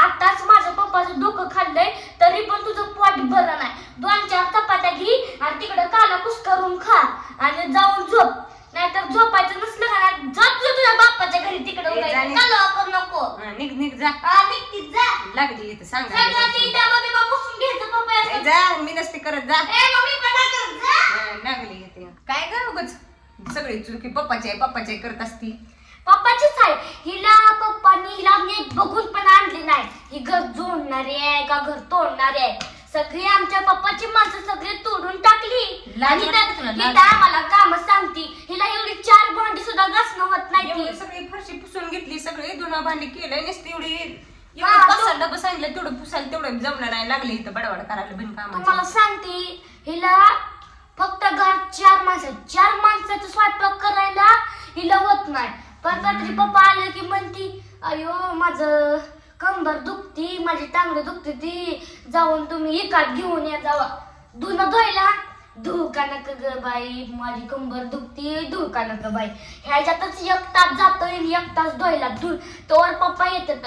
आताच माझ्या पप्पाचं डोकं खाल्लंय तरी पण तुझं पोट भरलं नाही. 2-4 चपात्या घे आणि तिकडे काला कुस करून खा आणि जाऊन झोप. नाहीतर झोपायचं नसलं का जा तुझ्या बाप्पाच्या घरी तिकडे करू नको. निघ जा. निघतीच जा. लागली इथं सांग जा. मी नसते करत जा. लागली येते काय ग उगाच सगळी चुकी पप्पाची करत असती. पप्पाचीच आहे. हिला नीट बघून पण आणली नाही. ही घर जोडणारी आहे का घर तोडणारी आहे. सगळी आमच्या पप्पाची माणसं सगळे तोडून टाकली आणि आम्हाला काम सांगती. हिला एवढी 4 भांडी सुद्धा घासणं होत नाही. सगळी फरशी पुसून घेतली सगळे धुणं भांडी केलंय नसते एवढी डबं सांगितलं तेवढं पुसायला तेवढं जमलं नाही. लागले इथं बडबड करायला बिनकाम. तुम्हाला सांगते हिला फक्त घरात 4 माणसाचा स्वयंपाक करायला हिला होत नाही. पण रात्री पप्पा आले की म्हणती अयो माझं कंबर दुखती माझी टांगड दुखती ती जाऊन तुम्ही एकात घेऊन या जावा. धुणं धुवायला धुऊ का नका ग बाई माझी कंबर दुखती धुऊ का नका बाई. ह्याच्यातच 1 तास जातोय 1 तास धुवायला तोवर पप्पा येतात.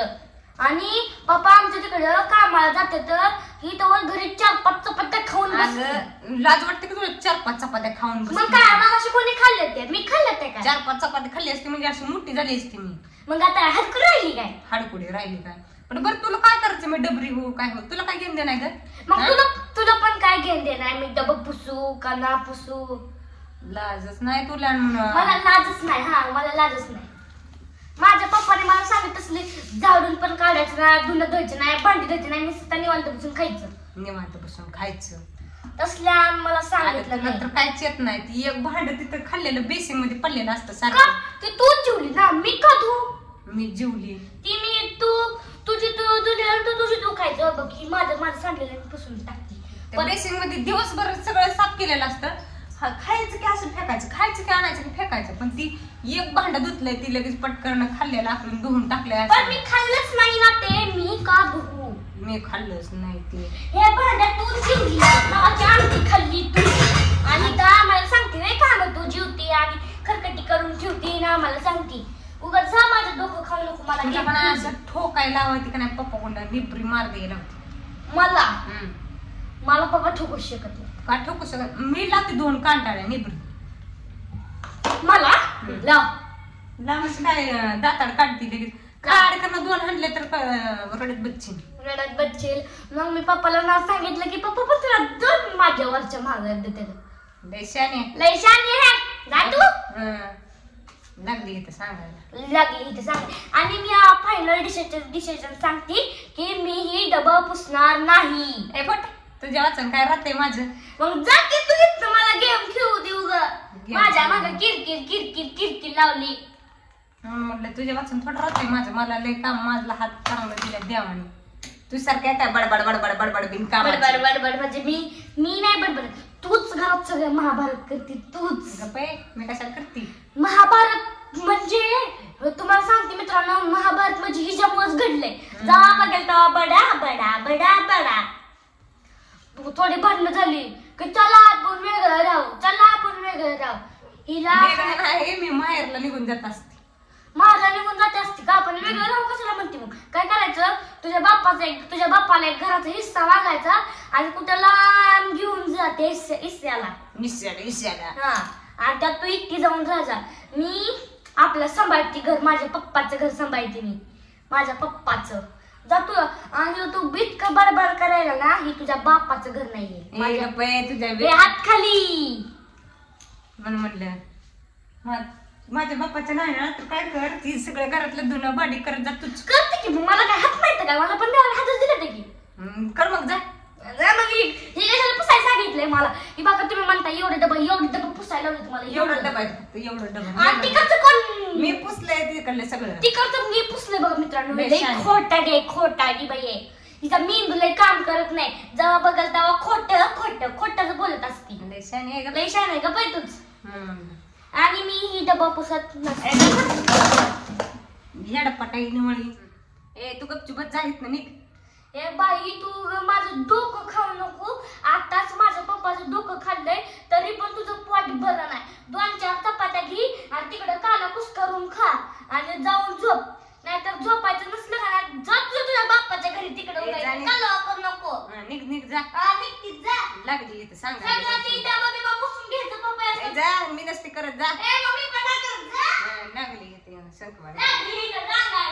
आणि पप्पा आमच्या तिकडं कामाला जातात ही तोवर घरी 4-5 चपात्या खाऊन लाज वाटते की तुला 4-5 चपात्या खाऊन. मग काय मग अशी कोणी खाल्ले ते मी खाल्ले ते काय 4-5 चपात्या खाल्ली असते म्हणजे अशी मोठी झाली असते मी. मग आता हाडकुडी राहिली काय हाडकुडी राहिली काय. पण बरं तुला काय करायचं मी डबरी हो काय हो तुला काय घेऊन दे नाही ग. मग तुला पण काय घेऊन दे नाही. मी डबं पुसू का ना पुसू. लाजच नाही तुला. मला लाजच नाही. मला लाजच नाही. माझ्या पप्पाने मला सांगितलं असले झाडून पण काढायचं नाही धुणं धुवायचं नाही भांडी धुवायची नाही नुसतं निवांत बसून खायचं. निवांत बसून खायचं तसल्या मला सांगितलं नंतर काहीच येत नाही. ती एक भांड तिथं खाल्लेलं बेसिंग मध्ये पडलेलं असतं का सारखं. ते तूच जेवली ना मी का धू. मी जेवली ती मी तुझी तू खायचं बघ की माझं सांडलेलं पुसून टाकते. बेसिंग मध्ये दिवसभर सगळं साफ केलेलं असतं. खायचं की असं फेकायचं खायचं की आणायचं की फेकायचं. पण ती एक भांड धुतलंय ती लगेच पटकन खाल्लेलं आकरून धुवून टाकलंय. पण मी खाल्लंच नाही ना ते मी का धुवू. मी खाल्लंच नाही ते. हे भांड्यात तू जेवली माझी आमटी खाल्ली तू आणि का आम्हाला सांगते नाही का तू जेवते आणि खरकटी करून ठेवते ना आम्हाला सांगते. उगाच माझं डोकं खाऊ नको मला. पण असं ठोकायला लावायची का नाही पप्पा कोणता निबरी मार द्यायला होती मला पप्पा ठोकू शकत नाही. का ठोकू शकत मी लावते 2 कांटाळ्या निबरी मला लाव काय दाताड काढते लगेच. काढ करणं 2 हाणले तर रडत बच्चेल. मग मी पप्पाला नाव सांगितलं की पप्पा पण तुला 2 माझ्यावरच्या मागं देते. लय शाने आहे जा तू. लागली इथं सांगायला लागली इथे सांग. आणि मी फायनल डिसिजन सांगते की मी ही डबं पुसणार नाही. बट तुझ्या वाचन काय राहते माझं. मग जा की तू इथं मला गेम खेळू देऊ ग. माझ्या मागं किरकिर लावली. म्हटलं तुझ्या वाचन थोडं राहते माझं. मला लय काम माझा हात चांगला दिला देवाने. तू सारख्या काय बडबड बिन काम बडबड म्हणजे मी नाही बडबड. तूच घरात सगळं महाभारत करते तूच. मी कशाला करते महाभारत म्हणजे तुम्हाला सांगते मित्रांनो महाभारत म्हणजे हिच्यामुळेच घडलंय. जा बघेल तेव्हा बडा थोडी भांडणं झाली की चला आपण वेगळं राहू. हिला मी माहेरला निघून जात असते. माझा निघून जाते असते का आपण वेगळं राहू कशाला म्हणते. मग काय करायचं तुझ्या बाप्पाला एक घराचा हिस्सा मागायचा आणि कुठं लांब घेऊन जाते हिस्स्याला. आणि त्यात तू एकटी जाऊन राहायचा. मी आपलं सांभाळते घर माझ्या पप्पाचं घर सांभाळते मी माझ्या पप्पाचं जातो. आणि तू बीट का बडबड करायला ना ही तुझ्या बाप्पाचं घर नाहीये. तुझ्या हात खाली म्हणून म्हटलं माझ्या बाप्पाचं नाही ना तर काय कर ती सगळ्या घरातलं धुणं भांडी करत जा तूच करते की. मला काय हात माहित का मला पण देवाला हातच दिले की कर मग जा. मग हे कशाला पुसायला सांगितलंय मला की बघा तुम्ही म्हणता एवढे डबा पुसायला लावले तुम्हाला. एवढं डबा तिकडचं कोण मी पुसलंय तिकडलं सगळं. तिकडचं मी पुसलंय बघा मित्रांनो. खोटा बाई तिचा मेंदू लय काम करत नाही. जेव्हा बघाल तेव्हा खोटच बोलत असते. लय शान आहे का बाई तूच. आणि मी ही डबा पुसत नसते. तू गपचुपच जाईत ना निघ. ए बाई तू माझं डोकं खाऊ नको. आताच माझ्या पप्पाचं डोकं खाल्लंय तरी पण तुझं पोट भरलं नाही. 2-4 चपात्या घे आणि तिकडे काला कुस करून खा आणि जाऊन झोप. नाहीतर झोपायचं नसलं का जा तुझ्या बाप्पाच्या निघ जा निघतीच जा. लागली इथं सांगा सगळं ते डबा बिबा पुसून घ्यायचं पप्पा. जा मी नसते करत जा ए मम्मी पण लागलं, जा. लागली इथे संकवाडी लागली इथं, जा.